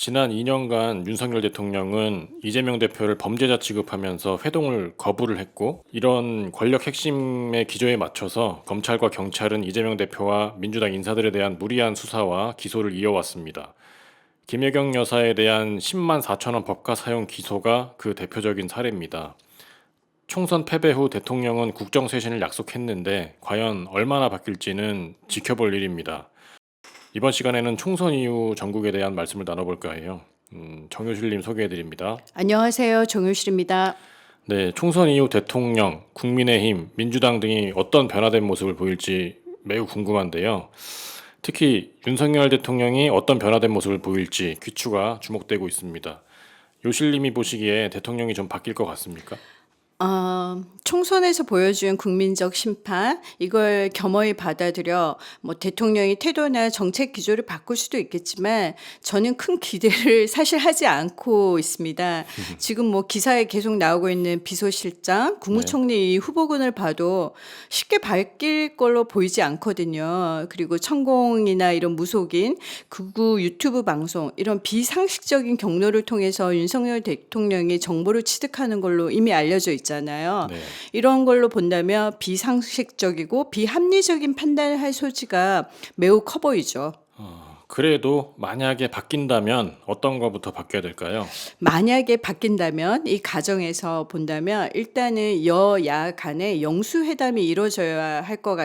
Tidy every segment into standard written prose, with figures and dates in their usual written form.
지난 2년간 윤석열 대통령은 이재명 대표를 범죄자 취급하면서 회동을 거부를 했고, 이런 권력 핵심의 기조에 맞춰서 검찰과 경찰은 이재명 대표와 민주당 인사들에 대한 무리한 수사와 기소를 이어왔습니다. 김혜경 여사에 대한 10만 4천 원 법과 사용 기소가 그 대표적인 사례입니다. 총선 패배 후 대통령은 국정쇄신을 약속했는데 과연 얼마나 바뀔지는 지켜볼 일입니다. 이번 시간에는 총선 이후 전국에 대한 말씀을 나눠볼까 해요. 정효실님 소개해드립니다. 안녕하세요. 정효실입니다. 네, 총선 이후 대통령, 국민의힘, 민주당 등이 어떤 변화된 모습을 보일지 매우 궁금한데요. 특히 윤석열 대통령이 어떤 변화된 모습을 보일지 귀추가 주목되고 있습니다. 요실님이 보시기에 대통령이 좀 바뀔 것 같습니까? 총선에서 보여준 국민적 심판, 이걸 겸허히 받아들여 대통령이 태도나 정책 기조를 바꿀 수도 있겠지만 저는 큰 기대를 사실 하지 않고 있습니다. 지금 기사에 계속 나오고 있는 비서실장, 네, 국무총리 이 후보군을 봐도 쉽게 바뀔 걸로 보이지 않거든요. 그리고 천공이나 이런 무속인 극우 유튜브 방송, 이런 비상식적인 경로를 통해서 윤석열 대통령이 정보를 취득하는 걸로 이미 알려져 있잖아요. 네. 이런 걸로 본다면 비상식적이고 비합리적인 판단을 할 소지가 매우 커 보이죠. 그래도 만약에 바뀐다면 어떤 거부터 바뀌어야 될까요? 만약에 바뀐다면 이 가정에서 본다면 일단은 여야 간의 영수회담이 이루어져야 할 것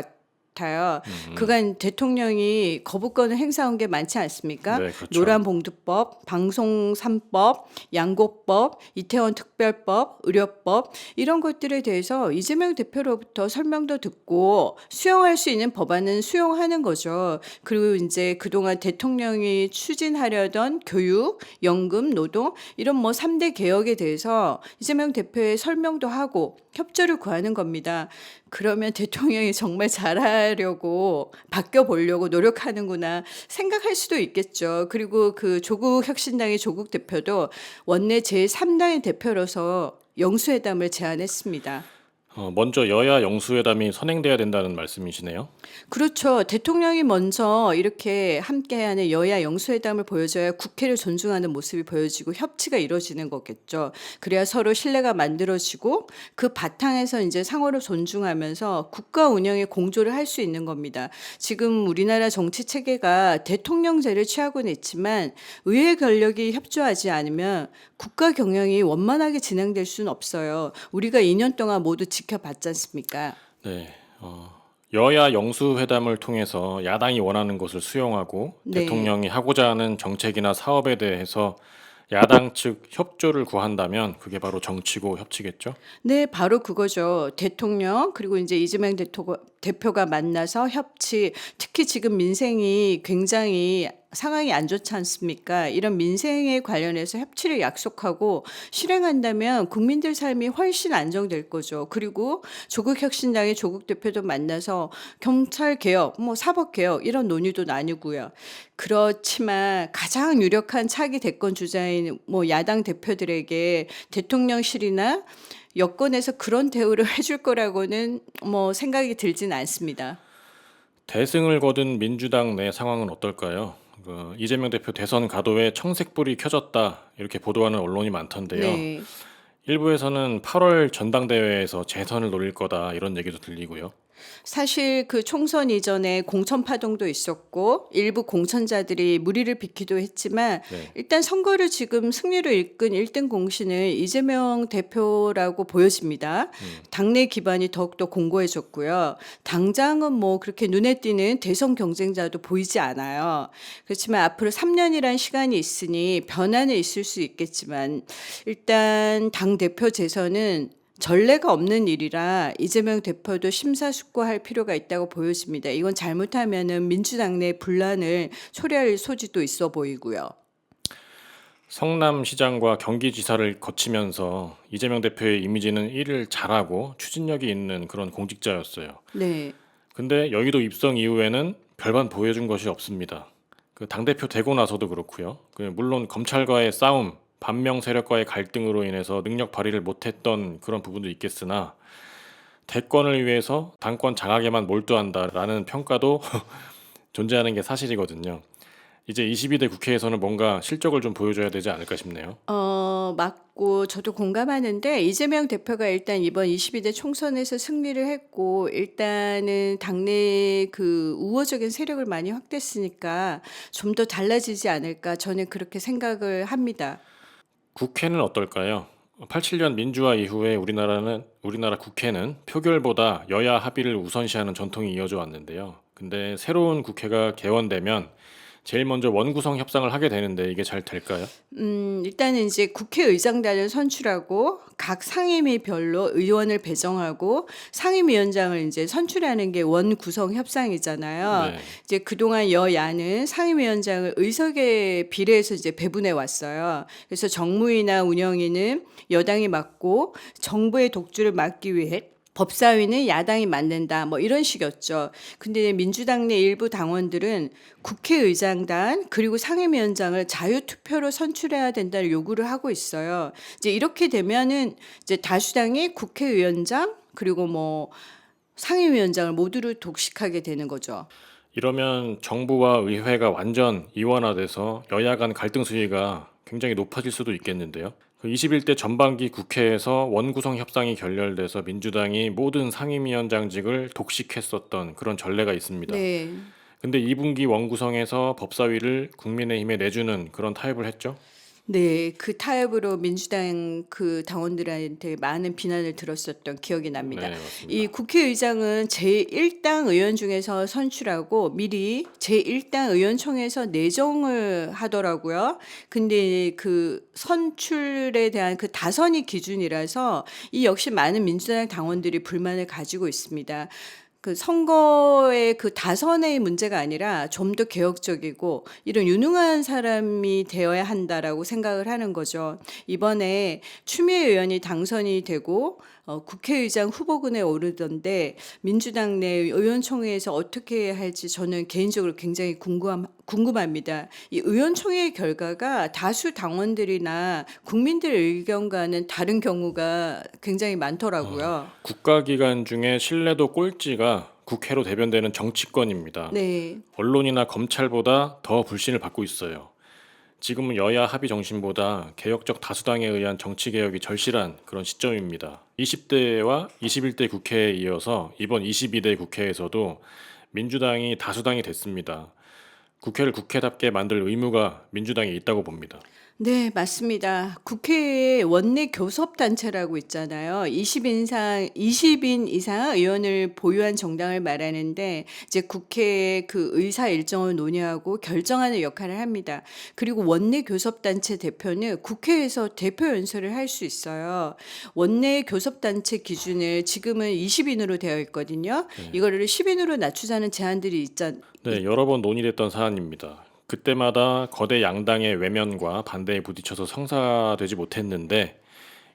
같아요. 음, 그간 대통령이 거부권을 행사한 게 많지 않습니까? 네, 그렇죠. 노란봉투법, 방송 3법, 양곡법, 이태원 특별법, 의료법, 이런 것들에 대해서 이재명 대표로부터 설명도 듣고 수용할 수 있는 법안은 수용하는 거죠. 그리고 이제 그동안 대통령이 추진하려던 교육, 연금, 노동, 이런 3대 개혁에 대해서 이재명 대표의 설명도 하고 협조를 구하는 겁니다. 그러면 대통령이 정말 잘하려고 바뀌어 보려고 노력하는구나 생각할 수도 있겠죠. 그리고 그 조국 혁신당의 조국 대표도 원내 제3당의 대표로서 영수회담을 제안했습니다. 먼저 여야 영수회담이 선행돼야 된다는 말씀이시네요. 그렇죠. 대통령이 먼저 이렇게 함께하는 여야 영수회담을 보여줘야 국회를 존중하는 모습이 보여지고 협치가 이루어지는 거겠죠. 그래야 서로 신뢰가 만들어지고 그 바탕에서 이제 상호를 존중하면서 국가 운영에 공조를 할 수 있는 겁니다. 지금 우리나라 정치 체계가 대통령제를 취하고는 있지만 의회 권력이 협조하지 않으면 국가 경영이 원만하게 진행될 수는 없어요. 우리가 2년 동안 모두 지켜봤지 않습니까? 네, 여야 영수회담을 통해서 야당이 원하는 것을 수용하고 네. 대통령이 하고자 하는 정책이나 사업에 대해서 야당 측 협조를 구한다면 그게 바로 정치고 협치겠죠? 네, 바로 그거죠. 대통령 그리고 이제 이재명 대표가 만나서 협치, 특히 지금 민생이 굉장히 상황이 안 좋지 않습니까? 이런 민생에 관련해서 협치를 약속하고 실행한다면 국민들 삶이 훨씬 안정될 거죠. 그리고 조국혁신당의 조국 대표도 만나서 경찰 개혁, 사법 개혁 이런 논의도 나누고요. 그렇지만 가장 유력한 차기 대권 주자인 야당 대표들에게 대통령실이나 여권에서 그런 대우를 해줄 거라고는 생각이 들진 않습니다. 대승을 거둔 민주당 내 상황은 어떨까요? 이재명 대표 대선 가도에 청색불이 켜졌다 이렇게 보도하는 언론이 많던데요. 네. 일부에서는 8월 전당대회에서 재선을 노릴 거다 이런 얘기도 들리고요. 사실 그 총선 이전에 공천 파동도 있었고 일부 공천자들이 무리를 빚기도 했지만 네, 일단 선거를 지금 승리로 이끈 1등 공신은 이재명 대표라고 보여집니다. 음, 당내 기반이 더욱더 공고해졌고요. 당장은 그렇게 눈에 띄는 대선 경쟁자도 보이지 않아요. 그렇지만 앞으로 3년이란 시간이 있으니 변화는 있을 수 있겠지만 일단 당 대표 재선은 전례가 없는 일이라 이재명 대표도 심사숙고할 필요가 있다고 보여집니다. 이건 잘못하면은 민주당 내 분란을 초래할 소지도 있어 보이고요. 성남시장과 경기지사를 거치면서 이재명 대표의 이미지는 일을 잘하고 추진력이 있는 그런 공직자였어요. 네. 근데 여의도 입성 이후에는 별반 보여준 것이 없습니다. 그 당대표 되고 나서도 그렇고요. 물론 검찰과의 싸움, 반명 세력과의 갈등으로 인해서 능력 발휘를 못했던 그런 부분도 있겠으나 대권을 위해서 당권 장악에만 몰두한다라는 평가도 존재하는 게 사실이거든요. 이제 22대 국회에서는 뭔가 실적을 좀 보여줘야 되지 않을까 싶네요. 맞고 저도 공감하는데 이재명 대표가 일단 이번 22대 총선에서 승리를 했고 일단은 당내 그 우호적인 세력을 많이 확대했으니까 좀 더 달라지지 않을까 저는 그렇게 생각을 합니다. 국회는 어떨까요? 87년 민주화 이후에 우리나라 국회는 표결보다 여야 합의를 우선시하는 전통이 이어져 왔는데요. 근데 새로운 국회가 개원되면 제일 먼저 원구성 협상을 하게 되는데 이게 잘 될까요? 일단은 이제 국회의장단을 선출하고 각 상임위별로 의원을 배정하고 상임위원장을 이제 선출하는 게 원구성 협상이잖아요. 네. 이제 그동안 여야는 상임위원장을 의석에 비례해서 이제 배분해 왔어요. 그래서 정무위나 운영위는 여당이 맡고 정부의 독주를 막기 위해 법사위는 야당이 맡는다. 뭐 이런 식이었죠. 근데 민주당 내 일부 당원들은 국회의장단 그리고 상임위원장을 자유투표로 선출해야 된다는 요구를 하고 있어요. 이제 이렇게 되면은 이제 다수당이 국회의원장 그리고 뭐 상임위원장을 모두를 독식하게 되는 거죠. 이러면 정부와 의회가 완전 이원화돼서 여야 간 갈등 수위가 굉장히 높아질 수도 있겠는데요. 그 21대 전반기 국회에서 원구성 협상이 결렬돼서 민주당이 모든 상임위원장직을 독식했었던 그런 전례가 있습니다. 네. 근데 2분기 원구성에서 법사위를 국민의힘에 내주는 그런 타협을 했죠. 네, 그 타협으로 민주당 그 당원들한테 많은 비난을 들었었던 기억이 납니다. 네, 이 맞습니다. 국회의장은 제1당 의원 중에서 선출하고 미리 제1당 의원총회에서 내정을 하더라고요. 근데 그 선출에 대한 그 다선이 기준이라서 이 역시 많은 민주당 당원들이 불만을 가지고 있습니다. 그 선거의 그 다선의 문제가 아니라 좀 더 개혁적이고 이런 유능한 사람이 되어야 한다라고 생각을 하는 거죠. 이번에 추미애 의원이 당선이 되고 국회의장 후보군에 오르던데 민주당 내 의원총회에서 어떻게 할지 저는 개인적으로 굉장히 궁금합니다. 이 의원총회 결과가 다수 당원들이나 국민들 의견과는 다른 경우가 굉장히 많더라고요. 국가기관 중에 신뢰도 꼴찌가 국회로 대변되는 정치권입니다. 네. 언론이나 검찰보다 더 불신을 받고 있어요. 지금은 여야 합의 정신보다 개혁적 다수당에 의한 정치 개혁이 절실한 그런 시점입니다. 20대와 21대 국회에 이어서 이번 22대 국회에서도 민주당이 다수당이 됐습니다. 국회를 국회답게 만들 의무가 민주당에 있다고 봅니다. 네, 맞습니다. 국회에 원내 교섭단체라고 있잖아요. 20인 이상 의원을 보유한 정당을 말하는데 이제 국회의 그 의사 일정을 논의하고 결정하는 역할을 합니다. 그리고 원내 교섭단체 대표는 국회에서 대표 연설을 할 수 있어요. 원내 교섭단체 기준을 지금은 20인으로 되어 있거든요. 이거를 10인으로 낮추자는 제안들이 네, 여러 번 논의됐던 사안입니다. 그때마다 거대 양당의 외면과 반대에 부딪혀서 성사되지 못했는데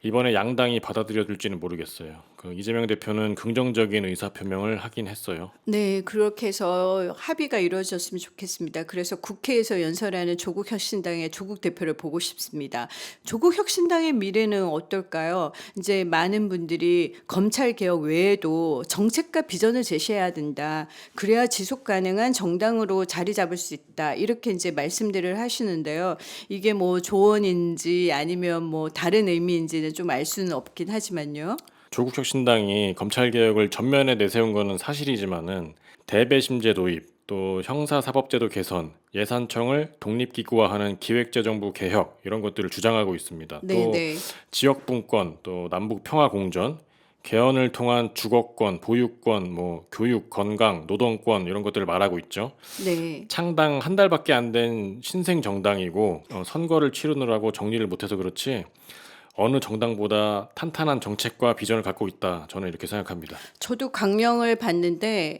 이번에 양당이 받아들여줄지는 모르겠어요. 그 이재명 대표는 긍정적인 의사표명을 하긴 했어요. 네, 그렇게 해서 합의가 이루어졌으면 좋겠습니다. 그래서 국회에서 연설하는 조국혁신당의 조국 대표를 보고 싶습니다. 조국혁신당의 미래는 어떨까요? 이제 많은 분들이 검찰 개혁 외에도 정책과 비전을 제시해야 된다. 그래야 지속 가능한 정당으로 자리 잡을 수 있다. 이렇게 이제 말씀들을 하시는데요. 이게 뭐 조언인지 아니면 뭐 다른 의미인지는 좀 알 수는 없긴 하지만요. 조국혁신당이 검찰개혁을 전면에 내세운 것은 사실이지만은 대배심제 도입, 또 형사사법제도 개선, 예산청을 독립기구화하는 기획재정부 개혁 이런 것들을 주장하고 있습니다. 네, 또 네. 지역분권, 또 남북평화공전, 개헌을 통한 주거권, 보유권, 뭐 교육, 건강, 노동권 이런 것들을 말하고 있죠. 네. 창당 한 달밖에 안 된 신생 정당이고 선거를 치르느라고 정리를 못해서 그렇지 어느 정당보다 탄탄한 정책과 비전을 갖고 있다. 저는 이렇게 생각합니다. 저도 강령을 봤는데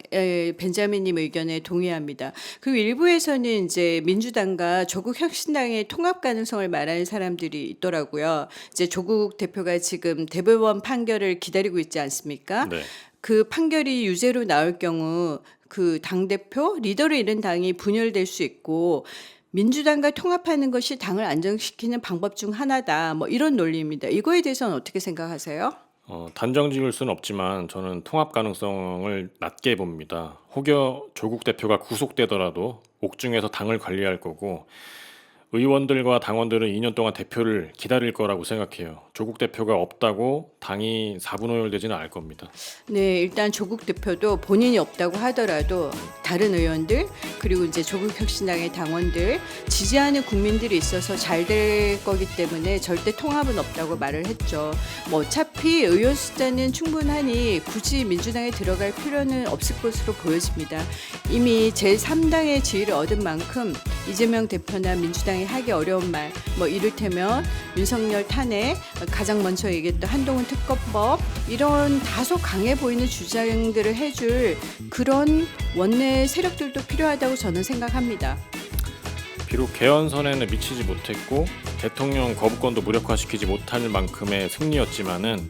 벤자민님 의견에 동의합니다. 그리고 일부에서는 이제 민주당과 조국 혁신당의 통합 가능성을 말하는 사람들이 있더라고요. 이제 조국 대표가 지금 대법원 판결을 기다리고 있지 않습니까? 네. 그 판결이 유죄로 나올 경우 그 당대표 리더를 잃은 당이 분열될 수 있고 민주당과 통합하는 것이 당을 안정시키는 방법 중 하나다. 뭐 이런 논리입니다. 이거에 대해서는 어떻게 생각하세요? 단정 지을 수는 없지만 저는 통합 가능성을 낮게 봅니다. 혹여 조국 대표가 구속되더라도 옥중에서 당을 관리할 거고 의원들과 당원들은 2년 동안 대표를 기다릴 거라고 생각해요. 조국 대표가 없다고 당이 4분 오열되지는 않을 겁니다. 네, 일단 조국 대표도 본인이 없다고 하더라도 다른 의원들 그리고 이제 조국혁신당의 당원들 지지하는 국민들이 있어서 잘 될 거기 때문에 절대 통합은 없다고 말을 했죠. 뭐 어차피 의원 숫자는 충분하니 굳이 민주당에 들어갈 필요는 없을 것으로 보여집니다. 이미 제3당의 지위를 얻은 만큼 이재명 대표나 민주당이 하기 어려운 말, 뭐 이를테면 윤석열 탄핵, 가장 먼저 얘기했던 한동훈 특검법 이런 다소 강해 보이는 주장들을 해줄 그런 원내 세력들도 필요하다고 저는 생각합니다. 비록 개헌선에는 미치지 못했고 대통령 거부권도 무력화시키지 못할 만큼의 승리였지만은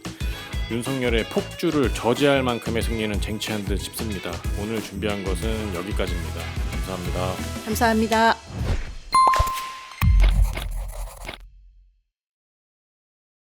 윤석열의 폭주를 저지할 만큼의 승리는 쟁취한 듯 싶습니다. 오늘 준비한 것은 여기까지입니다. 감사합니다. 감사합니다.